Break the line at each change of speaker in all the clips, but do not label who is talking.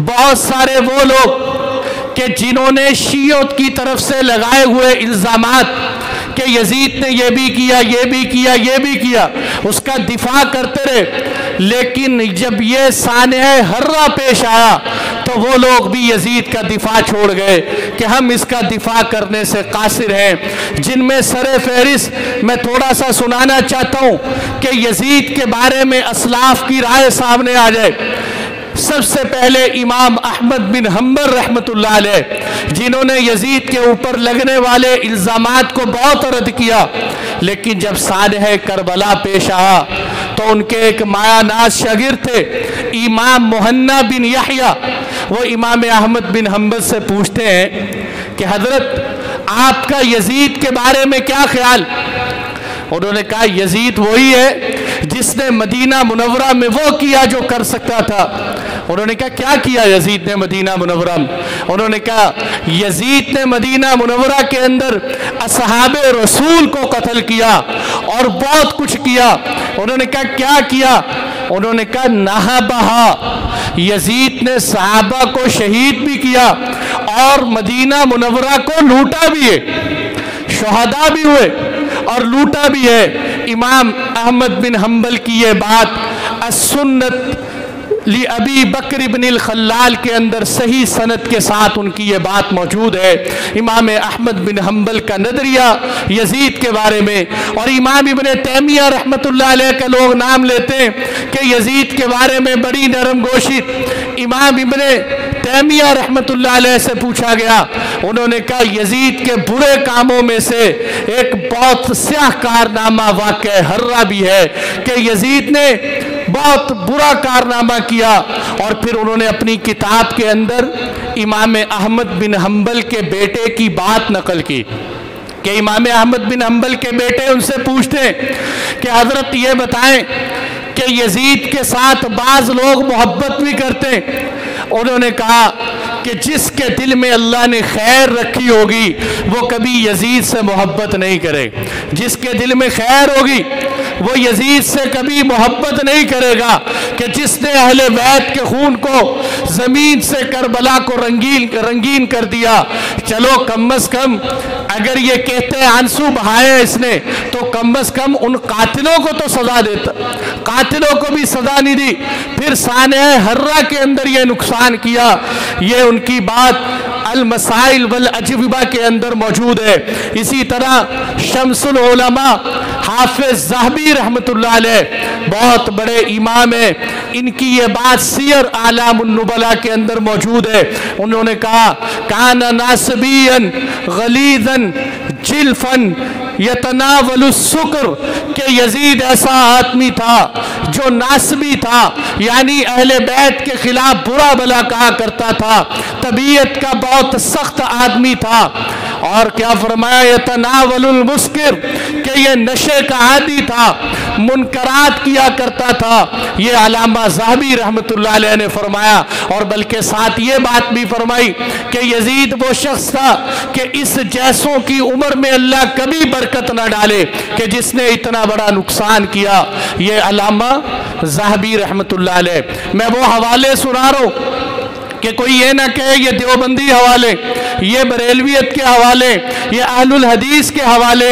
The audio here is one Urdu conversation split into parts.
بہت سارے وہ لوگ کہ جنہوں نے شیعوں کی طرف سے لگائے ہوئے الزامات کہ یزید نے یہ بھی کیا یہ بھی کیا یہ بھی کیا اس کا دفاع کرتے رہے، لیکن جب یہ سانحہ حرہ پیش آیا تو وہ لوگ بھی یزید کا دفاع چھوڑ گئے کہ ہم اس کا دفاع کرنے سے قاصر ہیں۔ جن میں سر فہرست میں تھوڑا سا سنانا چاہتا ہوں کہ یزید کے بارے میں اسلاف کی رائے سامنے آ جائے۔ سب سے پہلے امام احمد بن حنبل رحمۃ اللہ علیہ، جنہوں نے یزید کے اوپر لگنے والے الزامات کو بہت رد کیا، لیکن جب سانحہ کربلا پیش آیا تو ان کے ایک مایہ ناز شاگرد تھے امام مہنا بن یحییٰ، وہ امام احمد بن حنبل سے پوچھتے ہیں کہ حضرت آپ کا یزید کے بارے میں کیا خیال؟ انہوں نے کہا یزید وہی ہے جس نے مدینہ منورہ میں وہ کیا جو کر سکتا تھا۔ انہوں نے کہا کیا کیا یزید نے مدینہ منورہ میں؟ انہوں نے کہا یزید نے مدینہ منورہ کے اندر اصحاب رسول کو قتل کیا اور بہت کچھ کیا۔ انہوں نے کہا کیا کیا؟ انہوں نے کہا نہبہا، یزید نے صحابہ کو شہید بھی کیا اور مدینہ منورہ کو لوٹا بھی ہے، شہداء بھی ہوئے اور لوٹا بھی ہے۔ امام احمد بن حنبل کی یہ بات السنت لأبی بکر بن الخلال کے اندر صحیح سند کے ساتھ ان کی یہ بات موجود ہے۔ امام احمد بن حنبل کا نظریہ یزید کے بارے میں، اور امام ابن تیمیہ رحمۃ اللہ علیہ کا لوگ نام لیتے ہیں کہ یزید کے بارے میں بڑی نرم گوشی۔ امام ابن تیمیہ رحمۃ اللہ علیہ سے پوچھا گیا، انہوں نے کہا یزید کے برے کاموں میں سے ایک بہت سیاہ کارنامہ واقع حرہ بھی ہے کہ یزید نے بہت برا کارنامہ کیا، اور پھر انہوں نے اپنی کتاب کے اندر امام احمد بن حنبل کے بیٹے کی بات نقل کی کہ امام احمد بن حنبل کے بیٹے ان سے پوچھتے ہیں کہ حضرت یہ بتائیں کہ یزید کے ساتھ بعض لوگ محبت بھی کرتے ہیں۔ انہوں نے کہا کہ جس کے دل میں اللہ نے خیر رکھی ہوگی وہ کبھی یزید سے محبت نہیں کرے، جس کے دل میں خیر ہوگی وہ یزید سے کبھی محبت نہیں کرے گا، کہ جس نے اہل بیت کے خون کو زمین سے کربلا کو رنگین کر دیا، چلو کم از کم اگر یہ کہتے ہیں آنسو بہائے اس نے تو کم از کم ان قاتلوں کو تو سزا دیتا، قاتلوں کو بھی سزا نہیں دی، پھر سانحہ حرہ کے اندر یہ نقصان کیا۔ یہ ان کی بات المسائل والاجوبہ کے اندر موجود ہے۔ اسی طرح شمس العلماء حافظ ذہبی رحمۃ اللہ علیہ بہت بڑے امام ہیں، ان کی یہ بات سیر اعلام النبلاء کے اندر موجود ہے۔ انہوں نے کہا کان ناصبیا غلیظا جلفا یتناول السکر، کہ یزید ایسا آدمی تھا جو ناصبی تھا، یعنی اہل بیت کے خلاف برا بلا کہا کرتا تھا، طبیعت کا بہت سخت آدمی تھا، اور کیا فرمایا یتناول المسکر، کہ یہ نشے کا عادی تھا، منکرات کیا کرتا تھا۔ یہ علامہ ذہبی رحمۃ اللہ علیہ نے فرمایا، اور بلکہ ساتھ یہ بات بھی فرمائی کہ یزید وہ شخص تھا کہ اس جیسوں کی عمر میں اللہ کبھی برکت نہ ڈالے کہ جس نے اتنا بڑا نقصان کیا۔ یہ علامہ ذہبی رحمۃ اللہ علیہ۔ میں وہ حوالے سنا رہا ہوں کہ کوئی یہ نہ کہے یہ دیوبندی حوالے، یہ بریلویت کے حوالے، یہ اہل الحدیث کے حوالے۔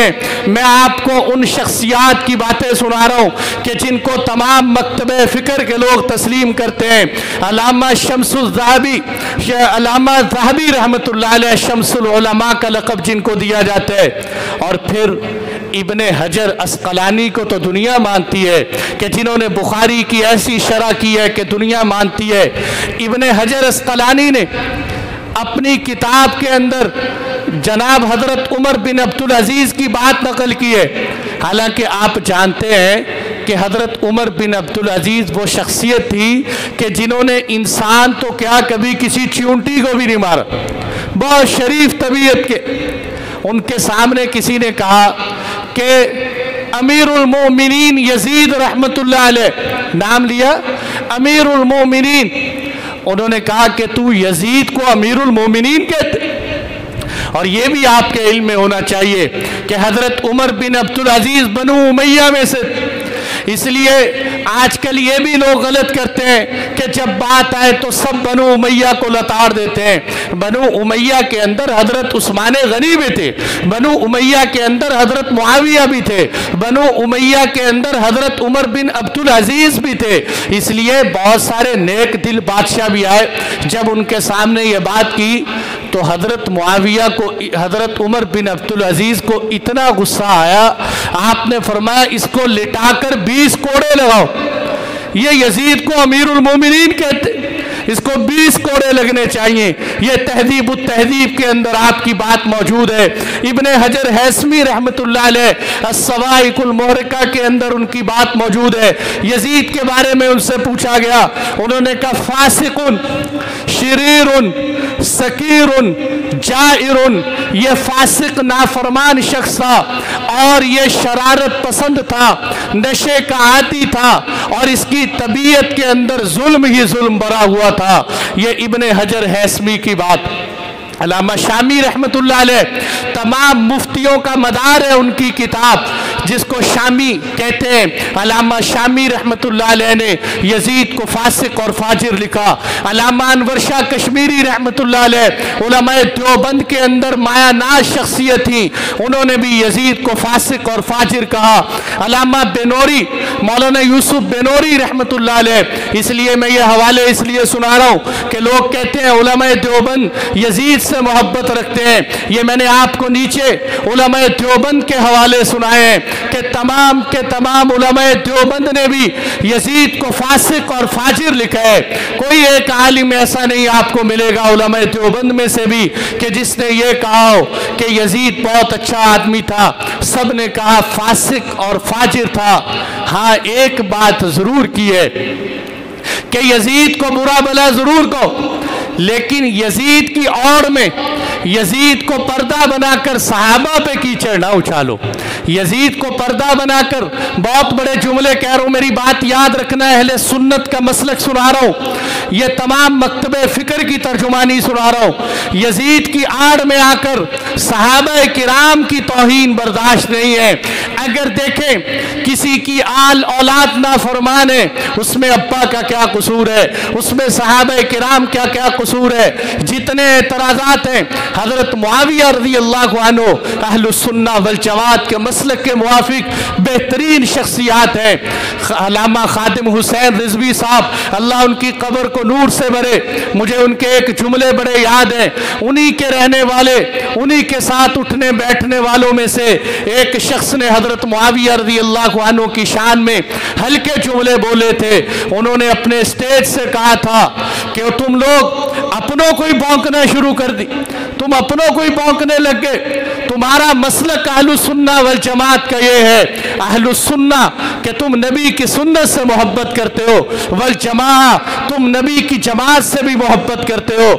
میں آپ کو ان شخصیات کی باتیں سنا رہا ہوں کہ جن کو تمام مکتبہ فکر کے لوگ تسلیم کرتے ہیں۔ علامہ شمس الذہبی، علامہ ذہبی رحمۃ اللہ علیہ شمس العلماء کا لقب جن کو دیا جاتا ہے، اور پھر ابن حجر اسقلانی کو تو دنیا مانتی ہے کہ جنہوں نے بخاری کی ایسی شرح کی ہے کہ دنیا مانتی ہے۔ ابن حجر اسقلانی نے اپنی کتاب کے اندر جناب حضرت عمر بن عبدالعزیز کی بات نقل کی ہے، حالانکہ آپ جانتے ہیں کہ حضرت عمر بن عبدالعزیز وہ شخصیت تھی کہ جنہوں نے انسان تو کیا کبھی کسی چیونٹی کو بھی نہیں مارا، بہت شریف طبیعت کے۔ ان کے سامنے کسی نے کہا کہ امیر المومنین یزید رحمت اللہ علیہ، نام لیا امیر المومنین، انہوں نے کہا کہ تو یزید کو امیر المومنین کہتے؟ اور یہ بھی آپ کے علم میں ہونا چاہیے کہ حضرت عمر بن عبدالعزیز بنو امیہ میں سے، اس لیے آج کل یہ بھی لوگ غلط کرتے ہیں کہ جب بات آئے تو سب بنو امیہ کو لتاڑ دیتے ہیں۔ بنو امیہ کے اندر حضرت عثمان غنی بھی تھے، بنو امیہ کے اندر حضرت معاویہ بھی تھے، بنو امیہ کے اندر حضرت عمر بن عبدالعزیز بھی تھے۔ اس لیے بہت سارے نیک دل بادشاہ بھی آئے، جب ان کے سامنے یہ بات کی تو حضرت معاویہ کو، حضرت عمر بن عبدالعزیز کو اتنا غصہ آیا، آپ نے فرمایا اس کو لٹا کر 20 کوڑے لگاؤ۔ یہ یزید کو امیر المومنین کہتے، اس کو 20 کوڑے لگنے چاہیے۔ یہ تہذیب التہذیب کے اندر آپ کی بات موجود ہے۔ ابن حجر ہیثمی رحمت اللہ علیہ الصواعق المحرقہ کے اندر ان کی بات موجود ہے۔ یزید کے بارے میں ان سے پوچھا گیا، انہوں نے کہا فاسق، شریر، سکیر، جائر، یہ فاسق نافرمان شخص تھا اور یہ شرارت پسند تھا، نشے کا عادی تھا اور اس کی طبیعت کے اندر ظلم ہی ظلم بھرا ہوا تھا۔ یہ ابن حجر ہیثمی کی بات۔ علامہ شامی رحمت اللہ علیہ، تمام مفتیوں کا مدار ہے ان کی کتاب جس کو شامی کہتے ہیں۔ علامہ شامی رحمت اللہ علیہ نے یزید کو فاسق اور فاجر لکھا۔ علامہ انور شاہ کشمیری رحمت اللہ علیہ علماء دیوبند کے اندر مایہ ناز شخصیت تھی، انہوں نے بھی یزید کو فاسق اور فاجر کہا۔ علامہ بنوری، مولانا یوسف بنوری رحمت اللہ علیہ، اس لیے میں یہ حوالے اس لیے سنا رہا ہوں کہ لوگ کہتے ہیں علماء دیوبند یزید سے محبت رکھتے ہیں۔ یہ میں نے آپ کو نیچے علماء دیوبند کے حوالے سنائے ہیں کہ تمام کے تمام علماء دیوبند نے بھی یزید کو فاسق اور فاجر لکھا ہے۔ کوئی ایک عالم ایسا نہیں آپ کو ملے گا علماء دیوبند میں سے بھی کہ جس نے یہ کہا ہو کہ یزید بہت اچھا آدمی تھا، سب نے کہا فاسق اور فاجر تھا۔ ہاں ایک بات ضرور کی ہے کہ یزید کو برا بلا ضرور کہو، لیکن یزید کی اوڑ میں یزید کو پردہ بنا کر صحابہ پہ کیچڑ نہ اچھالو۔ یزید کو پردہ بنا کر بہت بڑے جملے کہہ رہا ہوں، میری بات یاد رکھنا ہے، اہل سنت کا مسلک سنا رہا ہوں، یہ تمام مکتب فکر کی ترجمانی سنا رہا ہوں۔ یزید کی آڑ میں آ کر صحابہ کرام کی توہین برداشت نہیں ہے۔ اگر دیکھیں کسی کی آل اولاد نافرمان ہے، اس میں ابا کا کیا قصور ہے، اس میں صحابہ کرام کیا کیا قصور ہے۔ جتنے اعتراضات ہیں حضرت معاویہ رضی اللہ عنہ اہل السنہ والجماعت کے مسلک کے موافق بہترین شخصیات ہیں۔ علامہ خادم حسین رضوی صاحب اللہ ان کی قبر کو نور سے بھرے، مجھے ان کے ایک جملے بڑے یاد ہیں، انہی کے رہنے والے، انہی کے ساتھ اٹھنے بیٹھنے والوں میں سے ایک شخص نے حضرت معاویہ رضی اللہ عنہ کی شان میں ہلکے جملے بولے تھے۔ انہوں نے اپنے اسٹیج سے کہا تھا کہ تم لوگ اپنوں کو ہی بھونکنا شروع کر دی، تم اپنوں کو ہی بھونکنے لگ گئے، تمہارا مسلک اہل السنہ والجماعت کا یہ ہے، اہل السنہ کہ تم نبی کی سنت سے محبت کرتے ہو، والجماعت تم نبی کی جماعت سے بھی محبت کرتے ہو۔